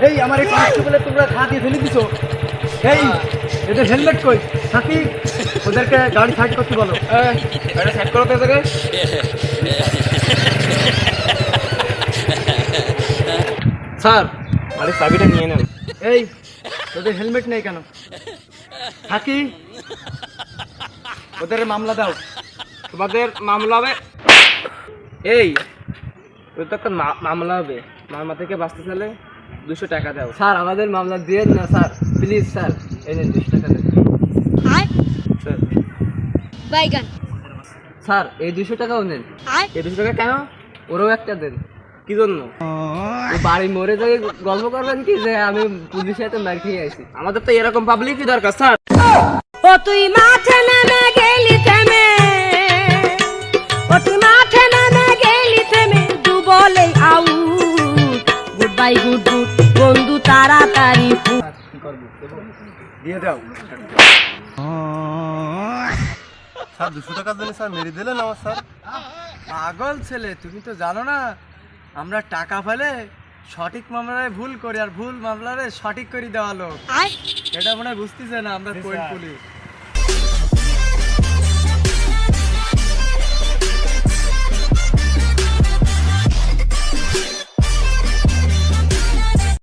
এই আমার এই কনস্টেবলে তোমরা ঘা দিয়ে ফেলে দিছো। এই এদের হেলমেট কই? থাকি ওদেরকে গাড়ি সাইড করতে বলো। গাড়ি সাইড করো তো এদেরকে। স্যার গাড়ির চাবিটা নিয়ে নেন। এই তোদের হেলমেট নেই কেন? থাকি ওদের মামলা দাও। তোমাদের মামলা হবে। এই তোর তো একটা মামলা হবে। মামলা থেকে বাঁচতে চাইলে 200 টাকা দাও। স্যার আমাদের মামলা দিয়ে না স্যার, প্লিজ স্যার এই নেন 200 টাকা দেন। স্যার বাইগান স্যার এই 200 টাকাও নেন। এই 200 টাকা কেন? ওরও একটা দেন। কি জন্য? ও বাড়ি মরে যাই গল্প করবেন কি যে আমি পুলিশের সাথে মার খেয়ে আইছি। আমাদের তো এরকম পাবলিকই দরকার স্যার। ও তুই মাঠে নেমে গেলি থেমে, ও তুই মাঠে নেমে গেলি থেমে, দু বলে out, good bye good good, বন্ধু তাড়াতাড়ি ফুট। কি করবো দিয়ে দাও। স্যার 200 টাকার জন্য স্যার মেরে দিলেন আমার স্যার। পাগল ছেলে, তুমি তো জানো না আমরা টাকা ফেলে সঠিক মামলায় ভুল করি আর ভুল মামলায় সঠিক করে দেওয়া লোক। এটা মনে হয় বুঝতেছে না আমরা কোন পুলিশ।